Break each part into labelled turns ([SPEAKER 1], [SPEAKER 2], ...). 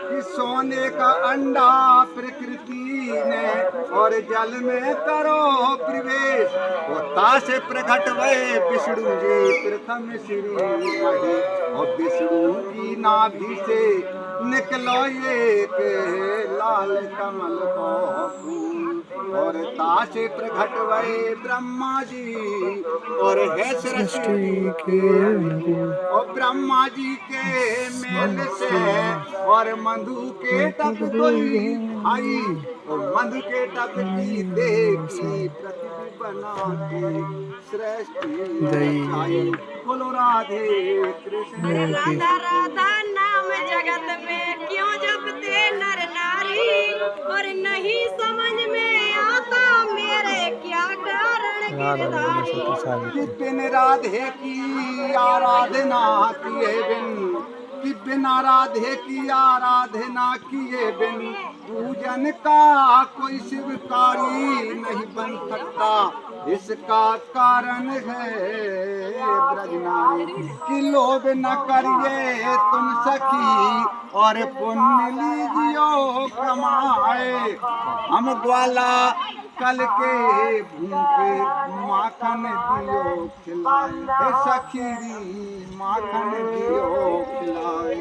[SPEAKER 1] कि सोने का अंडा प्रकृति ने और जल में करो प्रवेश, होता से प्रकट हुए विष्णु जी प्रथम श्री मही, और विष्णु की नाभि से निकलो एक लाल कमल को फूल, और ताश प्रकट हुए ब्रह्मा जी और है सृष्टि के, और ब्रह्मा जी के मेल से और मधु के टप कोई आई, और मधु के टप की देखी पृथ्वी बना के सृष्टि आई। बोलो राधे कृष्ण।
[SPEAKER 2] राधा राधा नाम जगत में क्यों जपते नर नारी, और नहीं समझ में आता मेरे क्या कारण गिरधारी।
[SPEAKER 1] बिन राधे की आराधना किए बिन, कि बिना राधे की आराधना किए बिन पूजन का कोई शिवकारी नहीं बन सकता। इसका कारण है ब्रजनारी कि लोभ न करिए तुम सखी, और पुण्य लीजियो कमाए। हम ग्वाला कल के भूखे माखन दियो खिलाए, सखी माखन दियो खिलाए।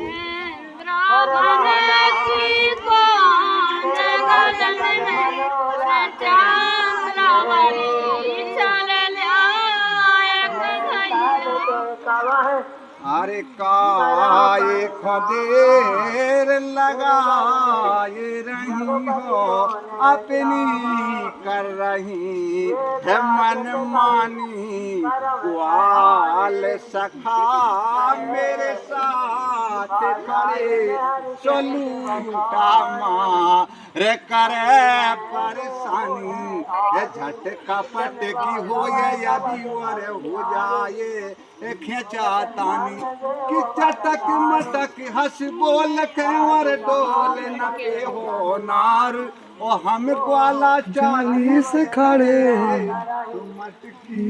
[SPEAKER 1] अरे काये खदेर लगाए रही हो, अपनी कर रही है मन मानी। ग्वाल सखा मेरे साथ खड़े, चलूटा माँ रे करे परेशानी। झटका पट की हो अभी और हो जाए खेचा तानी, कि चटक मटक हंस बोल के और डोल न के हो नार। ओ हम ग्वाला 40 खड़े मटकी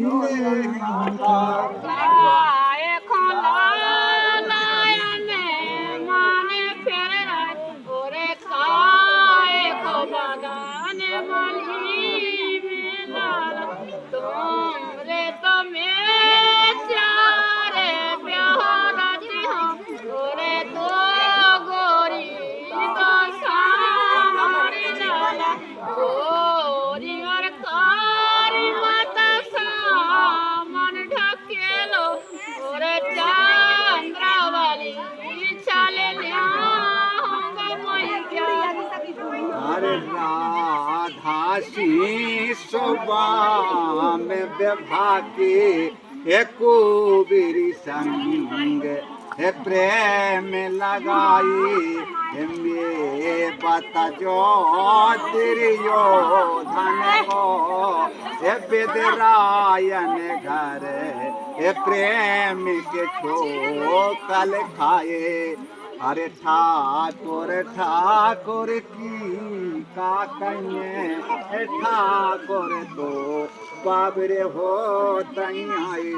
[SPEAKER 1] राधासी सुबह में विभागे एको बेरी संग है प्रेम लगाई। मे बता जो तिरियो धन को बेदरायन घर प्रेम के ठोकल खाए। अरे ठाकुर ठाकुर की का कन्ये ठाकुर तो बाबरे हो तैयाई।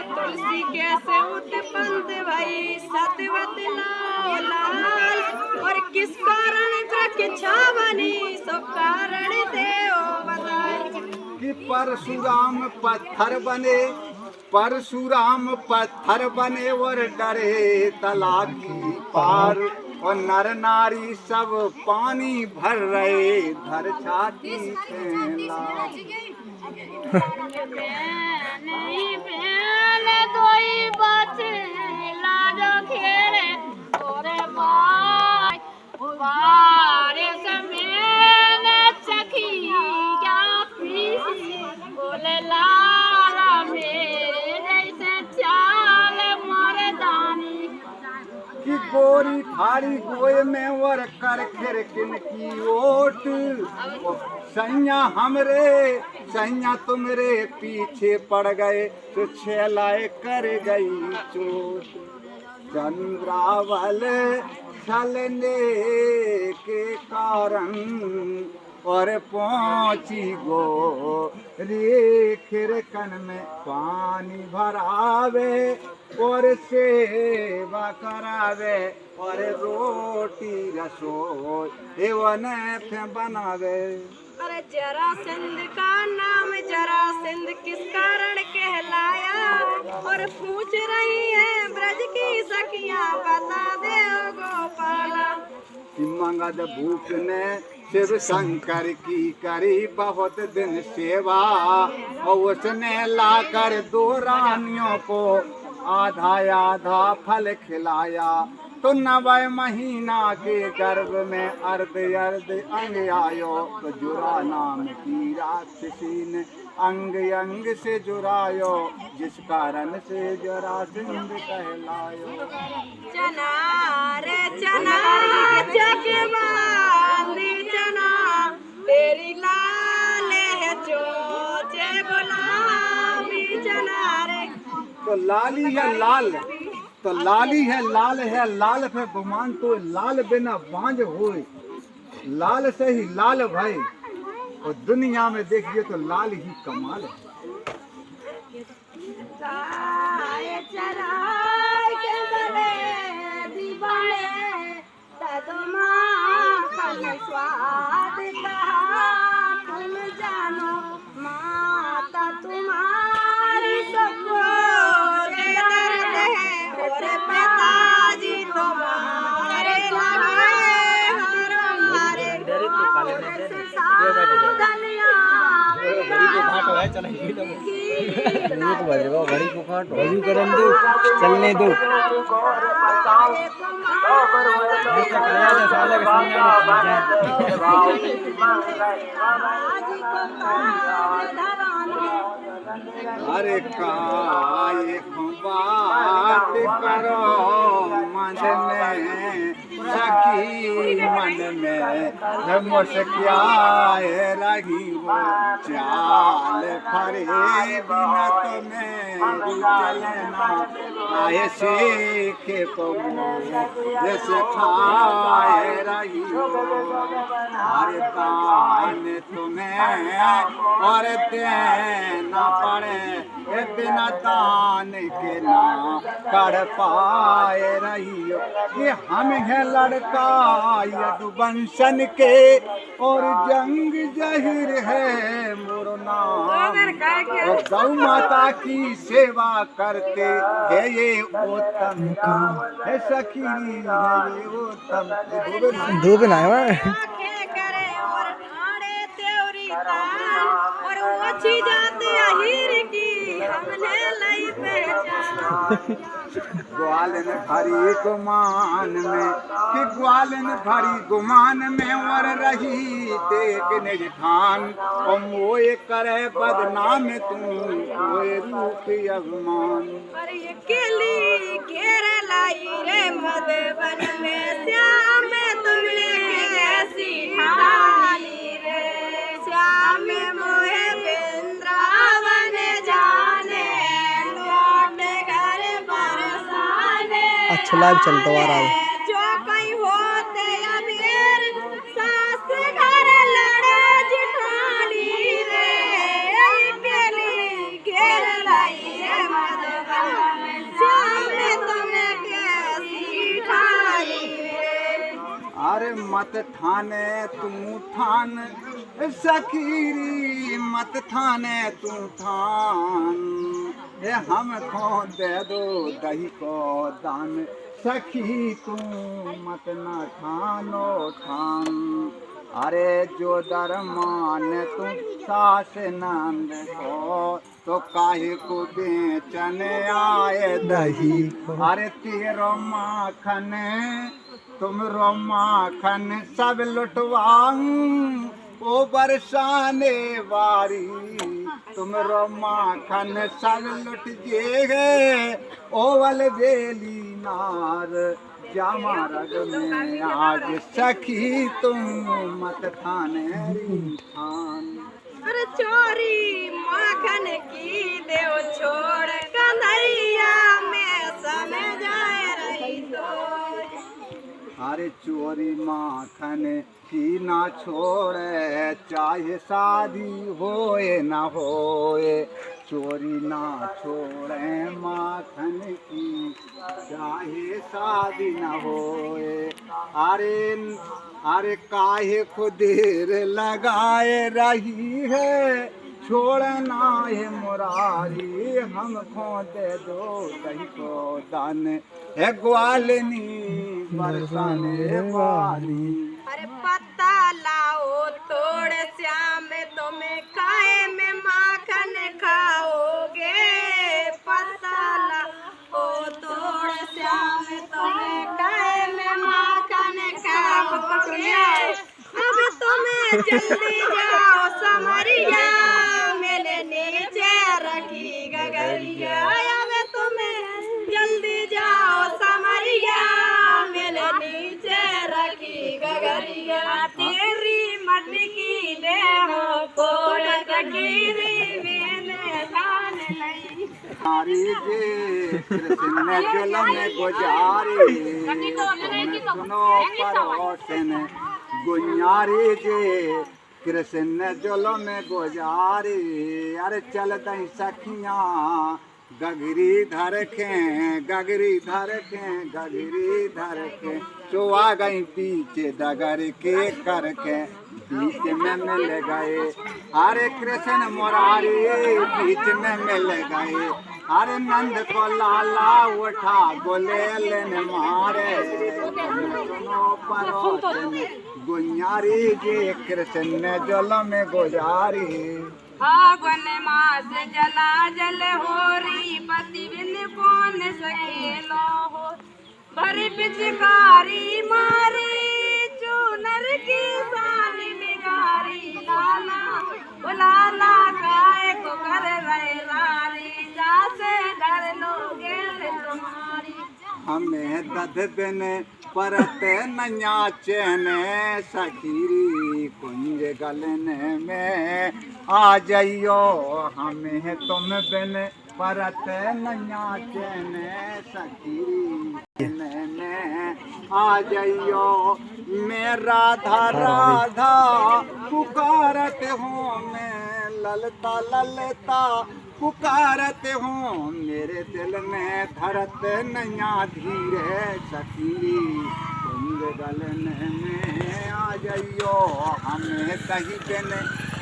[SPEAKER 2] तुलसी कैसे उत्पन्न भाई सतवत लाल, और किस कारण प्रकिच्छा बनी सो कारण देओ बताई।
[SPEAKER 1] कि परशुराम पत्थर बने, परशुराम पत्थर बने और डरे तालाब की पार, और नर नारी सब पानी भर रहे धर छाती से लाल। कि गोरी थारी गोए में और कर फिर किन की ओट। सैया हमरे सैया तुमरे पीछे पड़ गए, तो छेलाए कर गई चोट। चंद्रावल छलने के कारण और पहुंची गो रे खिरकन में पानी भरावे और सेवा करावे और रोटी रसोई एवं बनावे।
[SPEAKER 2] अरे जरासंध का नाम जरासंध किस कारण कहलाया, और पूछ रही है ब्रज की सखियां बता दे ओ गोपाला।
[SPEAKER 1] मंगद भूप ने शिव शंकर की करी बहुत दिन सेवा, और उसने लाकर 2 रानियों को आधा आधा फल खिलाया। तो 9वें महीना के गर्भ में अर्ध अर्ध अंग आयो, तो जुरा नाम की राक्षसी ने अंग अंग से जुरायो, जिस कारण से जरासंध कहलायो।
[SPEAKER 2] चना रे चना जग बांधी चना, तेरी लाल है चोचे गुलाबी चना रे।
[SPEAKER 1] तो लाली है लाल, तो लाली है लाल है लाल पे गुमान, तो लाल बिना बांझ होए, लाल से ही लाल भाई। और दुनिया में देखिए तो लाल ही कमाल है।
[SPEAKER 2] गाय चराय के गले दीवाने, तदमाखन स्वाद कहा तुम जानो, माता तुम्हारी सबको दे दर्द है, और पिताजी तुम्हारे लगे हमारे
[SPEAKER 3] घड़ी को काटो, अभी करम दो, चलने दो।
[SPEAKER 1] अरे काय बात करो मन में सखी, मन में मुस्कियाए रही वो चाल फरे बिना तुम्हें चलना, आए सीखे जैसे खाए रही हो। अरे दान तुम्हें और देना पड़े, बिना दान के ना कर पाए रही हो। ये हम है लड़का यदुवंशन के, और जंग जहिर है मोर नाम, और गौ माता की सेवा करते है ये उत्तम काम है सखी, है ये उत्तम।
[SPEAKER 3] दो बिना है
[SPEAKER 2] करे और ठाणे त्योरी तान, और ओछी जाते अहीर की हमने लई पहचान।
[SPEAKER 1] ग्वालन भरी गुमान में कि ग्वालन भरी गुमान में, और रही देख निज ठान, और मोए करे बदनाम तू मोए रूप अभिमान।
[SPEAKER 2] अरे ये केली घेर लाई रे मधुबन में, श्याम तुमने कैसी ठानी रे, श्याम मोहे वृंदावन जाने, लौट घर बरसाने।
[SPEAKER 3] अच्छा लाइव चलता आ रहा है।
[SPEAKER 2] जो कहीं होते अबीर सास घर लड़े जिठानी रे, केली घेर लाई रे मधुबन में, श्याम तुमने कैसी ठानी रे।
[SPEAKER 1] अरे मत ठाने तू ठान सखीरी, मत ठाने तू ठान, ये हमको दे दो दही को दान, सखी तू मत न ठानो ठान। अरे जो दरमान तू सास नंद को, तो काहे को बेचन आए दही। अरे तेरो माखन तुमरो माखन सब लुटवाऊं, ओ बरसाने वारी तुमरो माखन सब लुट जे, ओवल बेली नार जामा रग में आज, सखी तुम मत ठाने ठान।
[SPEAKER 2] अरे चोरी माखन की देव छोड़ कन्हैया में समय जाए रही तो।
[SPEAKER 1] अरे चोरी माखन सखी ना छोड़े, चाहे शादी होए ना होए, चोरी ना छोड़े माखन की, चाहे शादी ना होए। अरे काहे को देर लगाए रही है, छोड़ना है मुरारी, हमको दे दो दही को दान, है ग्वालनी बरसाने वाली।
[SPEAKER 2] अरे पत्ता लाओ तोड़ श्याम, तुम्हें खाए में माखन खाओगे। पत्ता लाओ तोड़ श्याम, तुम्हें खाए में माखन खाओगे। अब तुम्हें जल्दी जाओ समरिया, मेरे नीचे रखी गगरिया। अब तुम्हें जल्दी जाओ समरिया, मेरे नीचे रखी गगरिया। तेरी मटकी दे हो कोड़ तकीरी, मैंने ठान लई।
[SPEAKER 1] नारी जे कृष्ण जल में गुजारी, सुनो परोसन गुजारी जे कृष्ण जल में गुजारी। अरे चल दई सखियाँ गगरी धर के, गगरी धर के, गगरी धर के, तो आ गई पीछे डगर के करके, बीच में मिल गए। अरे कृष्ण मुरारी बीच में मिल गए। अरे नंद को लाला उठा बोले लेने मारे, सुनो परोसन गुजारी जे कृष्ण जल में गुजारी।
[SPEAKER 2] फागुन मास जला जल होरी, पति बिन कौन सकेलो हो। भरी पिचकारी मारी, चूनर की सानी बिगारी। लाला ओ लाला काय को कर रहे रारी, जासे डर लोगे तुम्हारी।
[SPEAKER 1] हमें दध बिन परत नया चैन, सखीरी कुंज गलन में आ जाइयो। हमें तुम बिन परत नया चैन, सखीरी में आ जाइयो। मैं राधा राधा पुकारत हूँ, मैं ललता ललता पुकारत हूँ। मेरे दिल में धरत नया धीर है, सखी कुंज गलन में आ जाइयो। हमें कहीं बिन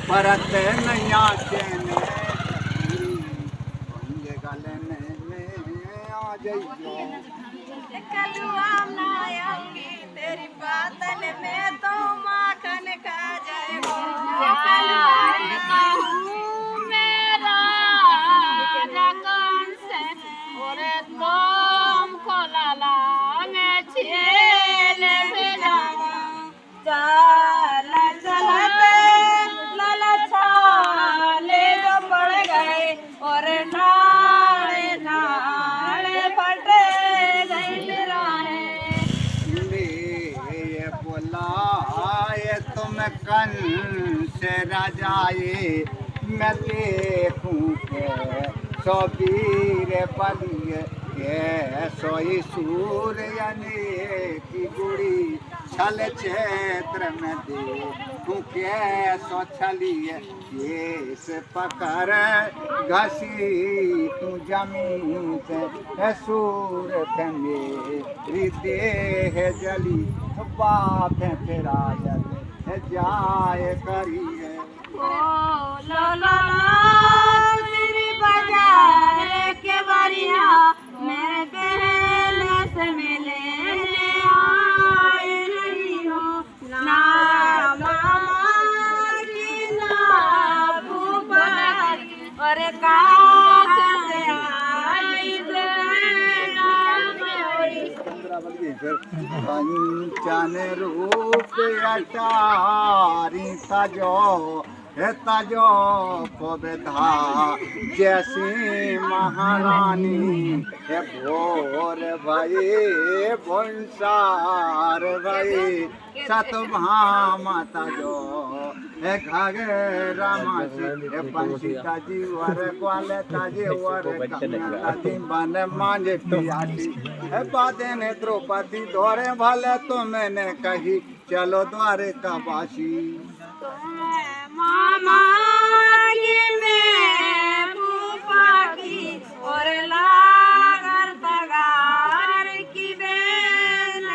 [SPEAKER 1] परत नया चैन, कुंज गलन में आ जाइयो।
[SPEAKER 2] कलुआ नायंगी तेरी बातन में तो माखन खा जाएगा। मेरा जगन से और तुम को लाला मैं छेल भेजाऊं। चल चलते लाला छाले जो पड़ गए, और नाले नाले फटे
[SPEAKER 1] बोलाए तुम कन से राजाए, मैं देखूं के सबीर बलिए के सोई सूर्य की गुड़ी। छल क्षेत्र में देखूं के सो छलिए, केस पकड़ घसी तू जमीन से। सूरत मेरी देह जली, बात है तेरा जल जाए करिए।
[SPEAKER 2] लो लो तेरी बाजार के बारिया, मैं पहले से मिले आई रही हूँ। ना मामा की ना फूफा, और कहाँ से आई
[SPEAKER 1] कंचन रूप अटारी तजो तजो को बेधा, जैसी महारानी है भोर भई भंसार भई। सतभामा जो है घाघरा मासी है पंछी ताजी वर ग्वाले ताजे वर ताजी बन मांझे पियासी है। बातें ने द्रौपदी दौरे भले तो मैंने कही, चलो द्वारका वासी।
[SPEAKER 2] मामा ये मैं फूफा की और लागर तगार की बेन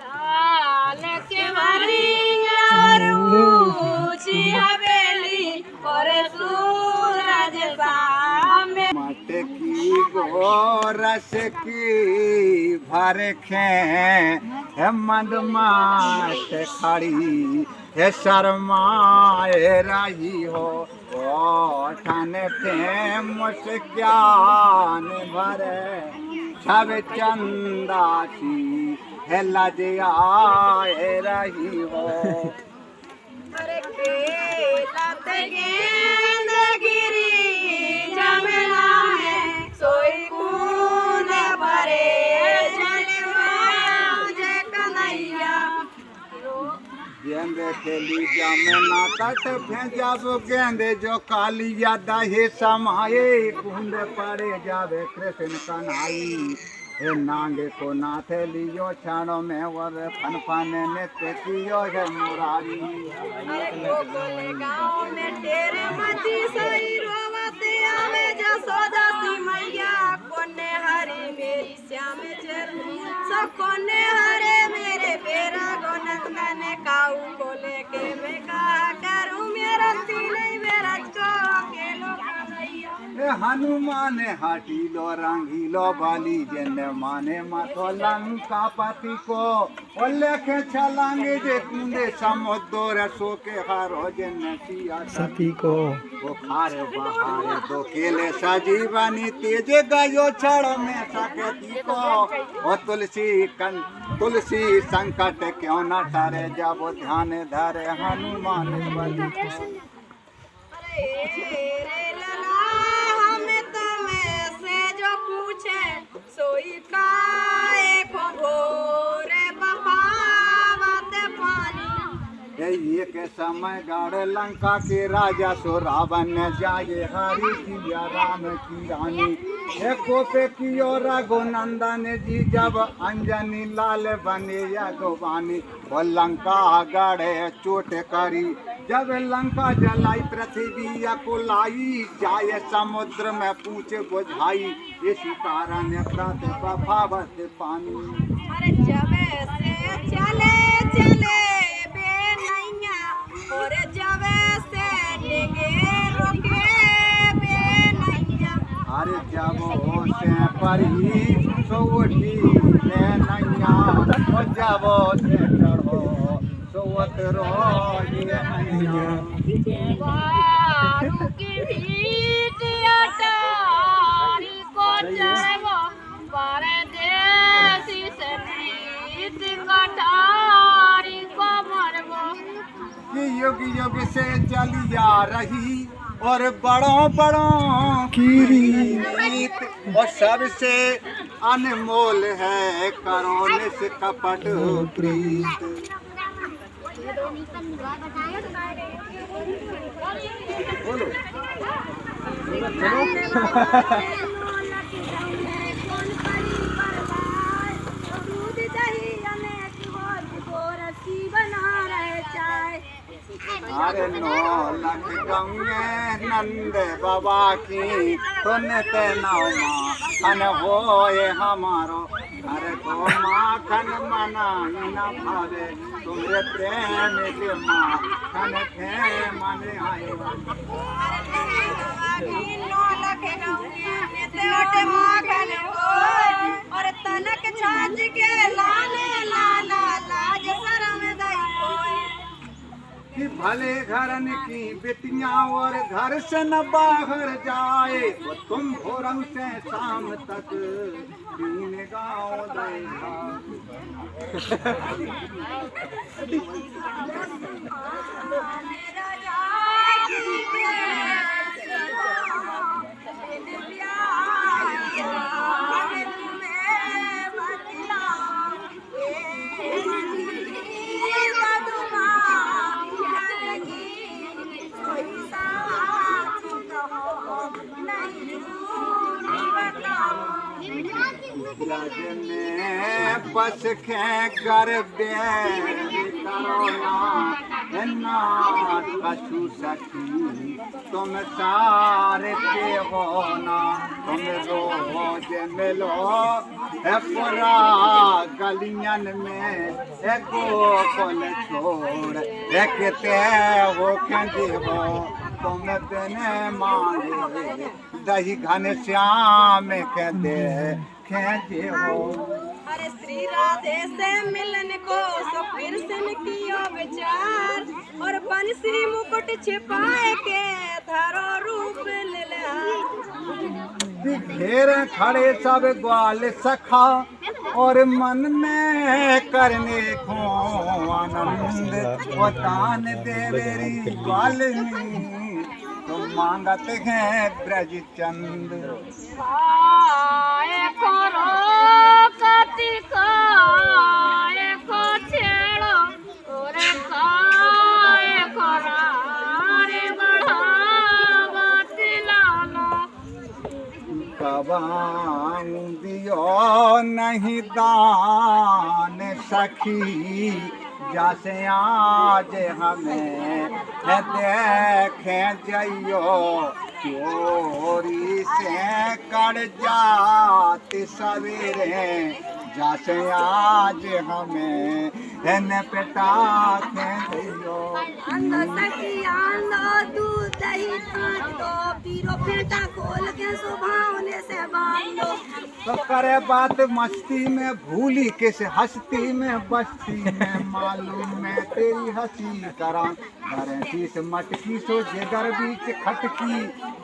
[SPEAKER 2] लाल के भरियार ऊंची हवेली और सूरज सामने
[SPEAKER 1] माटे की गोरस की भर खे है मदमाश खड़ी है शर्माए रही हो ओ ठाने थे मुस्कान भरे छब चंदासी है लजाए रही हो।
[SPEAKER 2] अरे केला ते गेंद गिरी जमना है सोई कूद भरे जलवाजे कन्हैया
[SPEAKER 1] गेंदे खेली जमुना तट भेजब गेंदे जो कालिया दहे समाये कुंड पड़े जावे कृष्ण कन्हाई हे नांगे को नाथे लियो छाड़ो में वर फन फने नेते कियो है मुरारी।
[SPEAKER 2] गाँव में तेरे मची सही रोवते आवे जसोदा सी मैया कोने हरे मेरी श्याम चरनी सो कोने हरे मेरे बेरा गोनंदन काऊ को लेके मैं कहा करूं मेरा तीले मेरा को अकेलो कन्हैया।
[SPEAKER 1] हे हनुमान हाटी लो रंगी लो बाली जन माने मातो लंका पति को ओ लेखे छलांगे जे कुंदे समुद्र सो के हारो जन सिया
[SPEAKER 3] सती को
[SPEAKER 1] वो खारे बहारे दो केले सजीवनी तेज गयो छड़ में सकती को ओ तुलसी संकट क्यों न टरे जब ध्यान धरे हनुमान बलि।
[SPEAKER 2] अरे लला हमें तुम्हें से जो पूछे सोई काए को भोरे बपावत पानी।
[SPEAKER 1] ये के समय गाड़े लंका के राजा सो रावण जाए हरि सिया राम की रानी हे कोपे की और रघुनंदन जी जब अंजनी लाल बने या गोवानी वो लंका गाड़े चोट करी जब लंका जलाई पृथ्वी या को लाई जाए समुद्र में पूछ बुझाई इसी कारण प्रात बफावत पानी।
[SPEAKER 2] अरे जब से चले चले और जब से डिगे रोके बेनैया।
[SPEAKER 1] अरे जब से परी सोटी नैया ओ जब से चढ़ो सोवत रो ये नैया।
[SPEAKER 2] वारू की भीट अटारी को जावो परदेसी से नीत कटारी को मरवो।
[SPEAKER 1] कि युग युग से चली आ रही और बड़ों बड़ों की रीत और सबसे अनमोल है करोने से कपट प्रीत। बोलो अरे नो लख गंगे नंद बाबा की सुनते नाव माखन होए हमारो अरे को माखन मनाई न भावे तुम्हारे प्रेम के माखन थे मने आए।
[SPEAKER 2] और तनक छाछ के लाले लाला लाज शरम दई
[SPEAKER 1] कि भले घरन की बेटियां और घर से न बाहर जाए वो तुम भोरम से शाम तक दीन गाँव देगा। ब्रज में बस के कर ना कछु सखी तुम सारे के हो ना तुम रोज मिलो पूरा गलियन में गोकुल छोड़ एक ते हो के हो तुम बिन मांगे दही घन श्याम के दे खेजे हो।
[SPEAKER 2] अरे श्री राधे से मिलन को सो फिर सन कियो विचार और बंसी मुकुट छिपाए के धरो रूप
[SPEAKER 1] घेर खड़े सब ग्वाल सखा और मन में करने को आनंद वो दान देवेरी ग्वालिनी तो मांगत हैं ब्रज चंद। दियो नहीं दान सखी जैसे आज हमें देखे जइयो चोरी से कर जाती सवेरे जैसे आज हमें पेटा के जइयो।
[SPEAKER 2] अंदो सखी अंदो दूध दही दो पीरो फेंटा खोल के सुभावने से बांधो।
[SPEAKER 1] तो करे बात मस्ती में भूली किस हस्ती में बस्ती में मालूम में तेरी हंसी करा घरे से मटकी सो जिगर बीच खटकी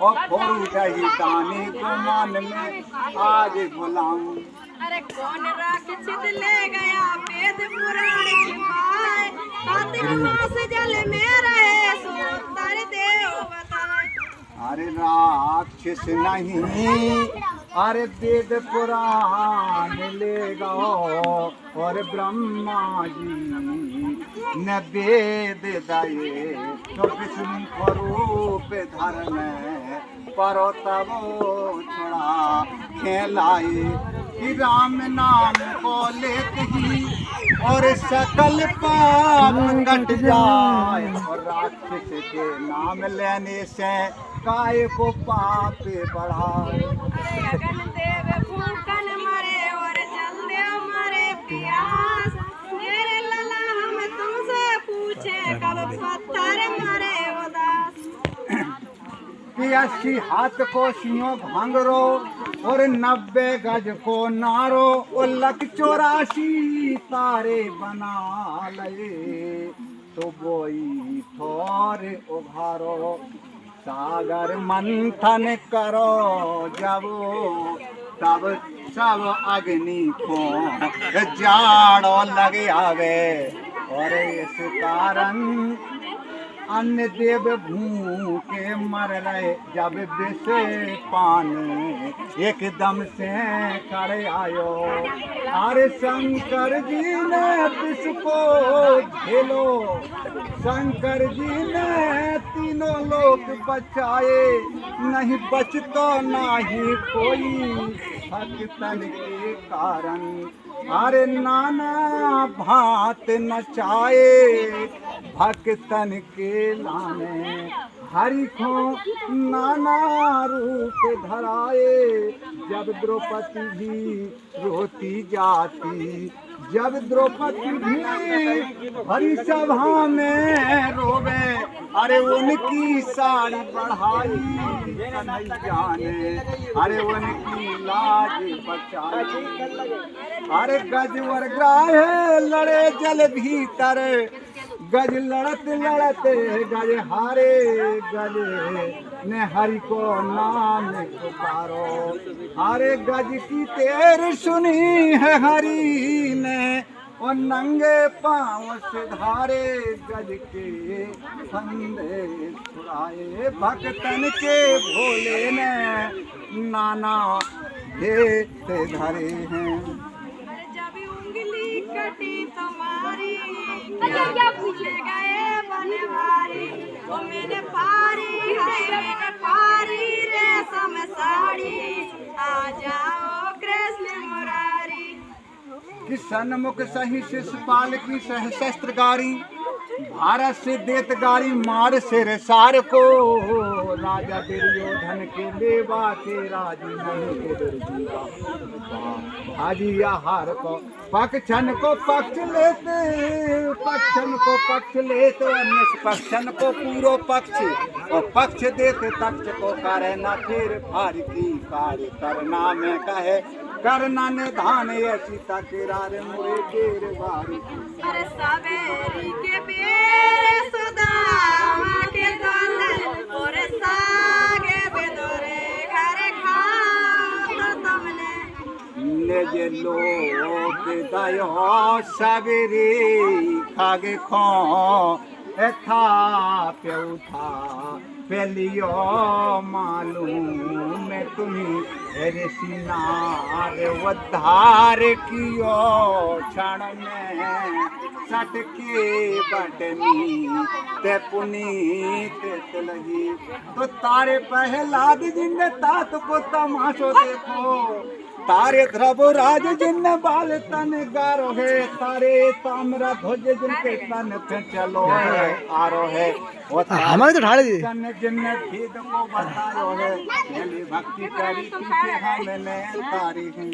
[SPEAKER 1] और फोरू दही दाने को मान में आज बुलाऊं।
[SPEAKER 2] अरे कौन राक्षस ले गया वेद पुराण छिपाए कार्तिक मास जल में रहे सो तर देव बताए।
[SPEAKER 1] अरे राक्षस नहीं अरे वेद पुराण ले गो और ब्रह्मा जी न वेद दये तो विष्णु स्वरूप धर्म परो तबो छोड़ा खेलाए कि राम नाम को लेते ही और सकल पाप कट जाए और राक्षस के नाम लेने से काय को पाप बढ़ाए।
[SPEAKER 2] अगन देव फूकन मरे और जल देव मरे प्यास मेरे लला हम तुमसे पूछे कब पत्थर मरे उदास।
[SPEAKER 1] 80 हाथ को सियों भांगरो और 90 गज को नारो और 184 तारे बना लए तो बोई थोर उभारो सागर मंथन करो जबो तब सब अग्नि को जाड़ो लगे आवे और इस कारण अन्य देव भूखे मर रहे जब विष पानी एकदम से कर आयो। अरे शंकर जी ने विष को झेलो शंकर जी ने तीनों लोग बचाए नहीं बचतो नहीं कोई भक्तन के कारण। अरे नाना भांत नचाए भक्तन के लाने हरि को नाना रूप धराए जब द्रौपदी भी रोती जाती जब द्रौपदी भी हरि सभा में रोवे अरे उनकी साड़ी बढ़ाई नहीं जाने अरे उनकी लाज बचाई। अरे गजवर ग्राहे लड़े जल भीतर गज लड़त लड़त गज हारे गज ने हरि को नाम पुकारो। अरे गज की तेर सुनी है हरि ने और नंगे पाँव से धारे गज के फंदे छुड़ाए भक्तन के भोले ने नाना भेद धरे हैं।
[SPEAKER 2] जब उंगली कटी तुम्हारी क्या पूछे गए बनवारी वो मैंने पारी है मैंने पारी रेशम साड़ी आ जाओ
[SPEAKER 1] कि सन्मुख सही शिषपाल की सहस्त्र गारी, भारत से देत गारी मार सिर सार को, राजा दुर्योधन के लेवा के राजी नहीं के दुर्जीवा, हाजी आहार को पक्षन को पक्ष लेते, पक्षन को पक्ष लेते, निष्पक्षन को पूरो पक्ष, और पक्ष देते तक्ष को करे न फिर फार की कार्य करना में कहे, करना निधान ऐसी तकरार मोरे देर बारी।
[SPEAKER 2] अरे सवेरी के बेर सुदामा के दान, और सागे बेदोरे घर खा तुमने,
[SPEAKER 1] निज लोक दयो सवेरे खागे खो था प्यऊ था पेलियो मालूम में तुम्हें ऋषि नार उद्धार कियो, क्षण में सटके बटनी ते पुनीत तिलही, तो तारे प्रहलाद जिन तात को तमाशो देखो, तारे ध्रुवराज जिन बाल तन गारो है, तारे ताम्र ध्वज जिनके तन पे चलो है आरो है,
[SPEAKER 3] हमारे तो ढाले दी
[SPEAKER 1] तन जिन भेद को बतायो है, मेरी भक्ति करी पीछे हमने तारी है।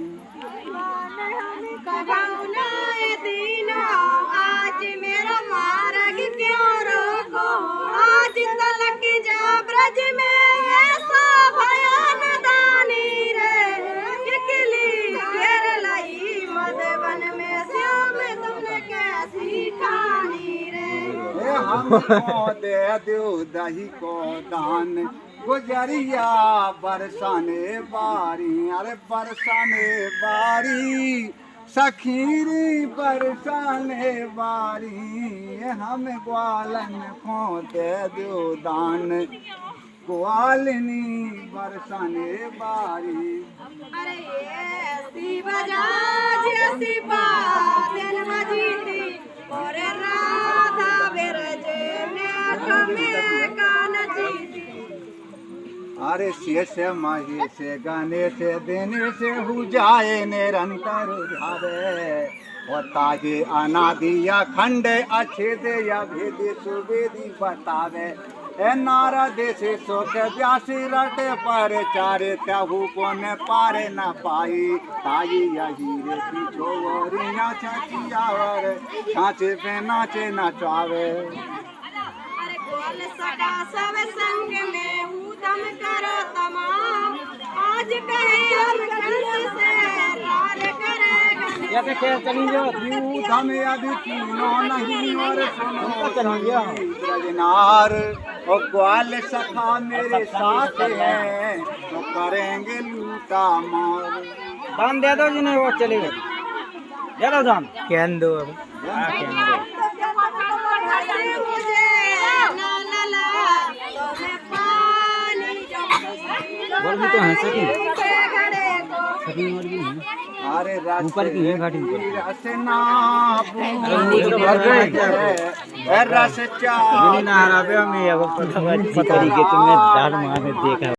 [SPEAKER 2] कभाउनाए दीना आज मेरा मार्ग क्यों रोको, आज तलक जा ब्रज में ऐसा भयान दानी रे, किकली घेर लाई मधुबन में श्याम तुमने कैसी ठानी रे।
[SPEAKER 1] हमको दे दो दही को दान, गुजरिया बरसाने बारी, अरे बरसाने बारी सखीरी बरसाने बारी, हम ग्वालन को दे दो दान, ग्वालिनी बरसाने बारी।
[SPEAKER 2] अरे ऐसी बजा जैसी बादल बजी थी, और राधा बिरजे में तुम्हें कान जीती।
[SPEAKER 1] अरे शेष मही से गाने से देने से हो जाए निरंतर धारे, और ताजे अनादिया खंड अछेद या भेद सुवेदी बतावे, ए नारद से शोक व्यासी रटे पर चारे, त्याहू को न पारे न पाई, ताई यही रे पिछोरिया छाचियावर, छाचे पे नाचे नचावे।
[SPEAKER 2] अरे गोल सदा सब संग में उदम करो तमाम, आज कहे हम कंस से रार करेगा।
[SPEAKER 3] या पे क्या चली जो
[SPEAKER 1] हम अभी तीनों नहीं और सुनो ब्रजनार, और ग्वाल सखा मेरे साथ है, तो करेंगे लूटा मार।
[SPEAKER 3] दान दे दो जी, नहीं वो चलेगा, दे दो दान, क्या दो अब बोल तो है सकी सकी मर गई।
[SPEAKER 1] अरे
[SPEAKER 3] ऊपर की है घाटी
[SPEAKER 1] रसना रस चा
[SPEAKER 3] ना हरा पे मैं अब पता तरीके तुम्हें दाल मारने देखा।